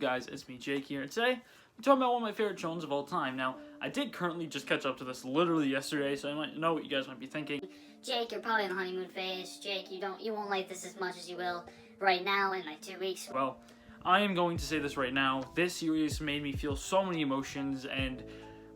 guys, it's me Jake here, and today I'm talking about one of my favorite shows of all time. Now, I did currently just catch up to this literally yesterday, so I might know what you guys might be thinking. Jake, you're probably in the honeymoon phase. Jake, you won't like this as much as you will right now in like 2 weeks. Well, I am going to say this right now. This series made me feel so many emotions, and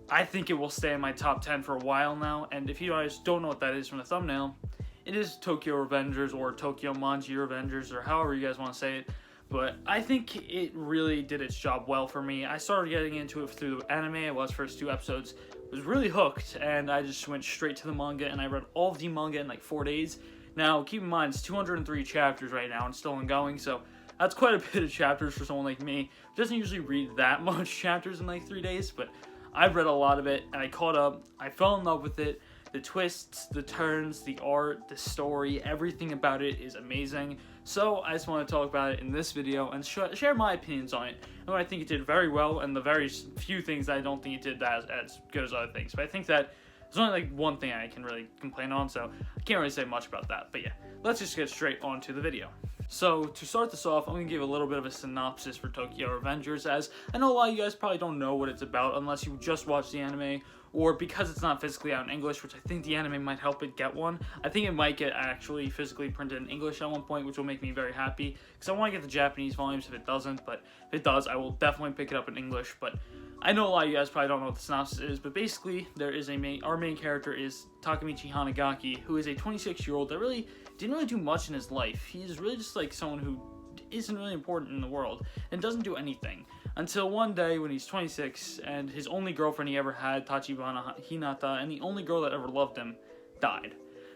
I think it will stay in my top 10 for a while now. And if you guys don't know what that is from the thumbnail, it is Tokyo Avengers or Tokyo Manji Avengers, or however you guys want to say it. But I think it really did its job well for me. I started getting into it through the anime. I watched the first 2 episodes, was really hooked, and I just went straight to the manga, and I read all of the manga in like 4 days. Now, keep in mind, it's 203 chapters right now and still ongoing, so that's quite a bit of chapters for someone like me who doesn't usually read that much chapters in like 3 days, but I've read a lot of it, and I caught up. I fell in love with it. The twists, the turns, the art, the story, everything about it is amazing. So I just want to talk about it in this video and share my opinions on it. And what I think it did very well, and the very few things that I don't think it did as good as other things. But I think that there's only like one thing I can really complain on, so I can't really say much about that. But yeah, let's just get straight onto the video. So, to start this off, I'm going to give a little bit of a synopsis for Tokyo Avengers, as I know a lot of you guys probably don't know what it's about unless you just watch the anime, or because it's not physically out in English, which I think the anime might help it get one. I think it might get actually physically printed in English at one point, which will make me very happy, because I want to get the Japanese volumes if it doesn't, but if it does, I will definitely pick it up in English. But I know a lot of you guys probably don't know what the synopsis is, but basically, there is our main character is Takemichi Hanagaki, who is a 26-year-old that really didn't really do much in his life. He's really just like someone who isn't really important in the world and doesn't do anything until one day when he's 26 and his only girlfriend he ever had, Tachibana Hinata, and the only girl that ever loved him, died.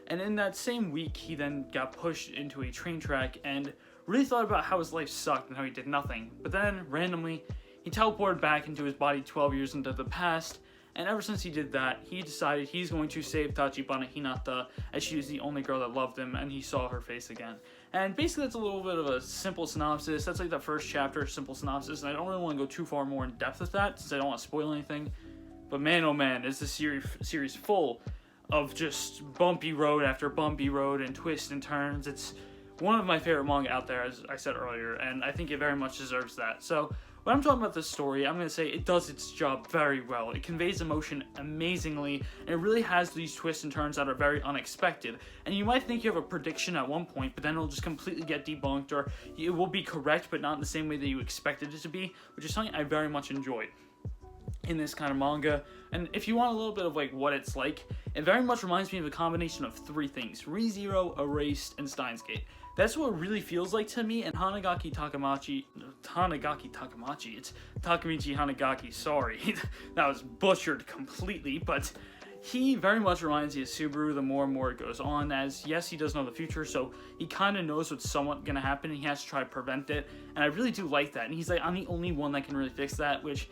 And in that same week, he then got pushed into a train track and really thought about how his life sucked and how he did nothing. But then, randomly, he teleported back into his body 12 years into the past, and ever since he did that, he decided he's going to save Tachibana Hinata, as she was the only girl that loved him, and he saw her face again. And basically that's a little bit of a simple synopsis. That's like the first chapter, simple synopsis, and I don't really want to go too far more in depth with that, since I don't want to spoil anything. But man, oh man, is this series full of just bumpy road after bumpy road and twists and turns. It's one of my favorite manga out there, as I said earlier, and I think it very much deserves that. So, when I'm talking about this story, I'm going to say it does its job very well. It conveys emotion amazingly, and it really has these twists and turns that are very unexpected. And you might think you have a prediction at one point, but then it'll just completely get debunked, or it will be correct, but not in the same way that you expected it to be, which is something I very much enjoyed in this kind of manga. And if you want a little bit of like what it's like, it very much reminds me of a combination of 3 things: ReZero, Erased, and Steins Gate. That's what it really feels like to me. And it's Takemichi Hanagaki, sorry, that was butchered completely, but he very much reminds me of Subaru the more and more it goes on, as yes, he does know the future, so he kind of knows what's somewhat going to happen, and he has to try to prevent it, and I really do like that. And he's like, I'm the only one that can really fix that, which,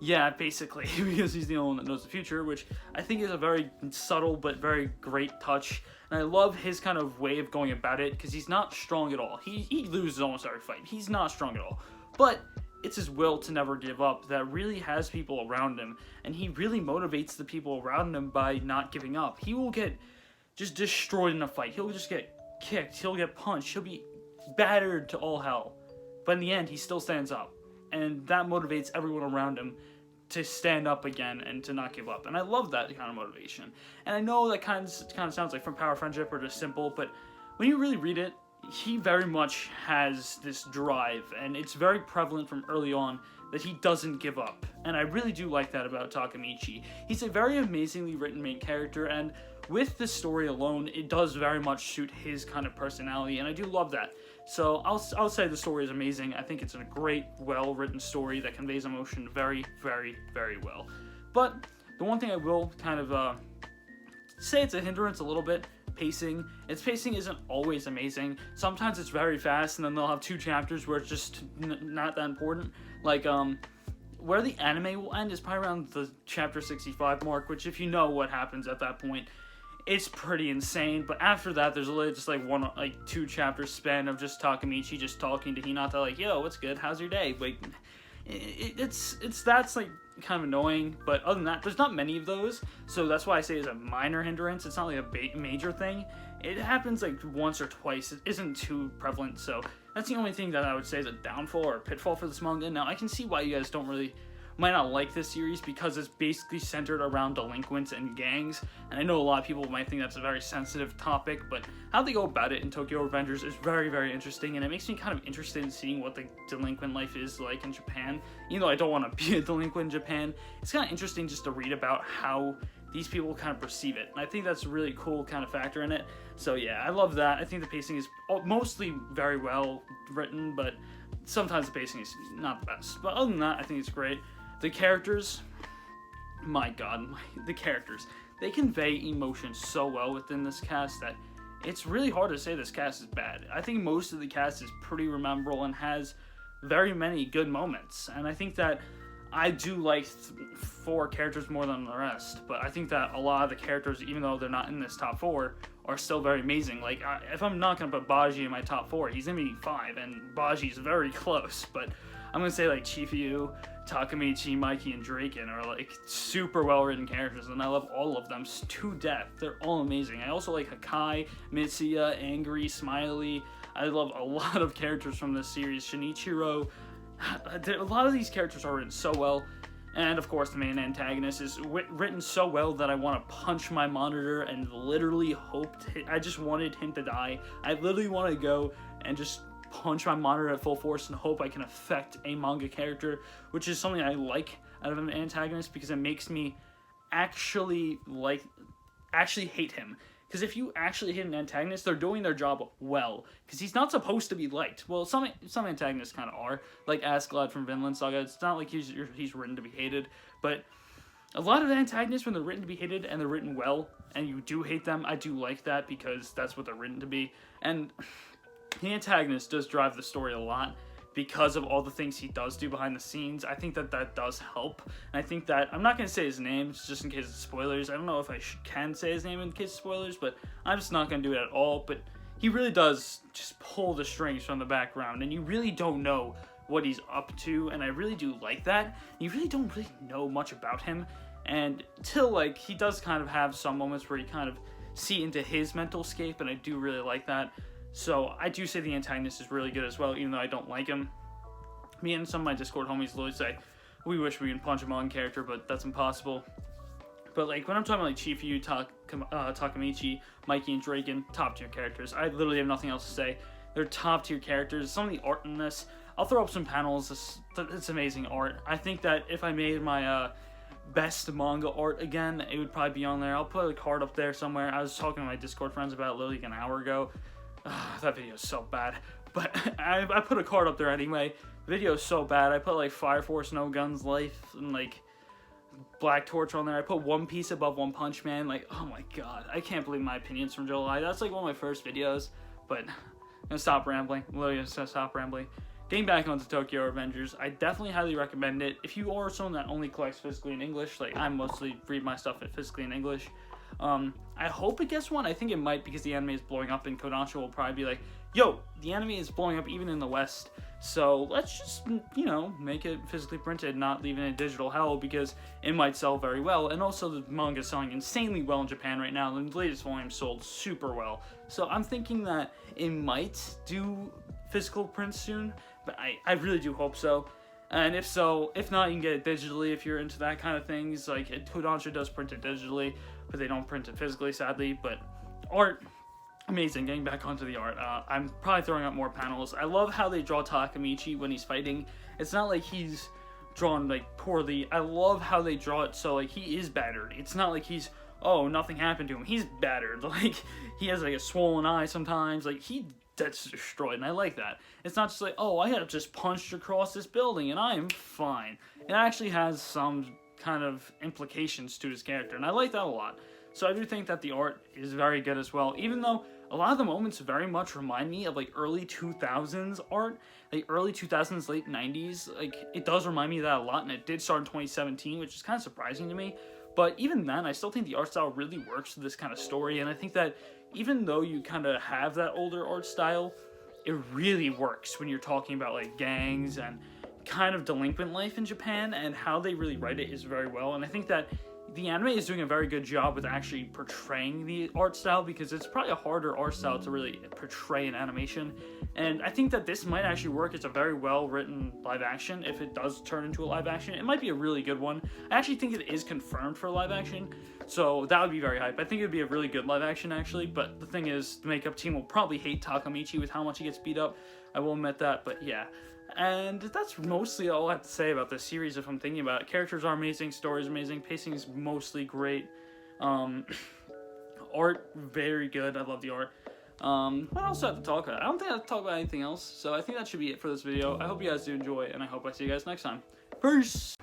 yeah, basically, because he's the only one that knows the future, which I think is a very subtle but very great touch. And I love his kind of way of going about it, because he's not strong at all. He loses almost every fight. He's not strong at all. But it's his will to never give up that really has people around him, and he really motivates the people around him by not giving up. He will get just destroyed in a fight. He'll just get kicked. He'll get punched. He'll be battered to all hell. But in the end, he still stands up. And that motivates everyone around him to stand up again and to not give up. And I love that kind of motivation. And I know that kind of sounds like From Power Friendship or just simple, but when you really read it, he very much has this drive, and it's very prevalent from early on that he doesn't give up. And I really do like that about Takemichi. He's a very amazingly written main character, and with the story alone, it does very much suit his kind of personality, and I do love that. So I'll say the story is amazing. I think it's a great, well-written story that conveys emotion very, very, very well. But the one thing I will kind of say it's a hindrance a little bit, pacing. Its pacing isn't always amazing. Sometimes it's very fast, and then they'll have 2 chapters where it's just not that important. Like, where the anime will end is probably around the chapter 65 mark, which if you know what happens at that point, it's pretty insane. But after that, there's literally just like 2 chapter span of just Takemichi just talking to Hinata like, yo, what's good? How's your day? Like, that's like kind of annoying, but other than that, there's not many of those, so that's why I say it's a minor hindrance. It's not like a major thing. it happens like once or twice. It isn't too prevalent, so that's the only thing that I would say is a downfall or a pitfall for this manga. Now, I can see why you guys might not like this series, because it's basically centered around delinquents and gangs, and I know a lot of people might think that's a very sensitive topic, but how they go about it in Tokyo Avengers is very, very interesting, and it makes me kind of interested in seeing what the delinquent life is like in Japan. Even though I don't want to be a delinquent in Japan, it's kind of interesting just to read about how these people kind of perceive it, and I think that's a really cool kind of factor in it. So yeah, I love that. I think the pacing is mostly very well written, but sometimes the pacing is not the best. But other than that, I think it's great. The characters, my god, the characters, they convey emotion so well within this cast that it's really hard to say this cast is bad. I think most of the cast is pretty memorable and has very many good moments, and I think that I do like 4 characters more than the rest, but I think that a lot of the characters, even though they're not in this top 4, are still very amazing. Like, if I'm not going to put Baji in my top 4, he's going to be 5, and Baji's very close, but I'm going to say, like, Chifuyu, Takamichi, Mikey, and Draken are, like, super well-written characters, and I love all of them to death. They're all amazing. I also like Hakai, Mitsuya, Angry, Smiley. I love a lot of characters from this series. Shinichiro. A lot of these characters are written so well, and of course the main antagonist is written so well that I want to punch my monitor and literally I just wanted him to die. I literally want to go and just punch my monitor at full force and hope I can affect a manga character, which is something I like out of an antagonist, because it makes me actually hate him. Because if you actually hit an antagonist, they're doing their job well. Because he's not supposed to be liked. Well, some antagonists kind of are. Like Askeladd from Vinland Saga. It's not like he's written to be hated. But a lot of antagonists, when they're written to be hated and they're written well, and you do hate them, I do like that, because that's what they're written to be. And the antagonist does drive the story a lot, because of all the things he does do behind the scenes. I think that does help. And I think that, I'm not going to say his name, just in case it's spoilers. I don't know if I can say his name in case of spoilers, but I'm just not going to do it at all. But he really does just pull the strings from the background, and you really don't know what he's up to, and I really do like that. You really don't really know much about him, and till, like, he does kind of have some moments where you kind of see into his mental scape, and I do really like that. So I do say the antagonist is really good as well, even though I don't like him. Me and some of my Discord homies literally say, we wish we could punch him on character, but that's impossible. But like, when I'm talking about like Chifuyu, Takamichi, Mikey, and Draken, top tier characters. I literally have nothing else to say. They're top tier characters. Some of the art in this, I'll throw up some panels. It's amazing art. I think that if I made my best manga art again, it would probably be on there. I'll put a card up there somewhere. I was talking to my Discord friends about it literally like an hour ago. That video is so bad, but I put a card up there anyway. The video is so bad. I put like Fire Force, No Guns, Life, and like Black Torch on there. I put One Piece above One Punch Man. Like, oh my god, I can't believe my opinions from July. That's like one of my first videos, but I'm gonna stop rambling. Literally gonna stop rambling. Getting back onto Tokyo Avengers, I definitely highly recommend it. If you are someone that only collects physically in English, like I mostly read my stuff physically in English. I hope it gets one. I think it might, because the anime is blowing up, and Kodansha will probably be like, yo, the anime is blowing up even in the West, so let's just, you know, make it physically printed, not leave it in digital hell, because it might sell very well. And also the manga is selling insanely well in Japan right now. The latest volume sold super well, so I'm thinking that it might do physical prints soon, but I really do hope so. And if so, if not, you can get it digitally if you're into that kind of things. Like, Kodansha does print it digitally, but they don't print it physically, sadly. But art, amazing. Getting back onto the art, I'm probably throwing up more panels. I love how they draw Takamichi when he's fighting. It's not like he's drawn, like, poorly. I love how they draw it so, like, he is battered. It's not like he's, oh, nothing happened to him. He's battered. Like, he has, like, a swollen eye sometimes. Like, that's destroyed, and I like that. It's not just like, oh, I have just punched across this building and I am fine. It actually has some kind of implications to his character, and I like that a lot. So I do think that the art is very good as well, even though a lot of the moments very much remind me of like early 2000s art, like early 2000s, late 90s. Like, it does remind me of that a lot, and it did start in 2017, which is kind of surprising to me. But even then, I still think the art style really works for this kind of story, and I think that even though you kind of have that older art style, it really works when you're talking about like gangs and kind of delinquent life in Japan, and how they really write it is very well. And I think that the anime is doing a very good job with actually portraying the art style, because it's probably a harder art style to really portray in animation. And I think that this might actually work. It's a very well written live action. If it does turn into a live action, it might be a really good one. I actually think it is confirmed for live action, so that would be very hype. I think it would be a really good live action actually, but the thing is, the makeup team will probably hate Takamichi with how much he gets beat up. I will admit that, but yeah. And that's mostly all I have to say about this series if I'm thinking about it. Characters are amazing, story is amazing, pacing is mostly great. Art, very good. I love the art. What else do I have to talk about? I don't think I have to talk about anything else, so I think that should be it for this video. I hope you guys do enjoy, and I hope I see you guys next time. Peace!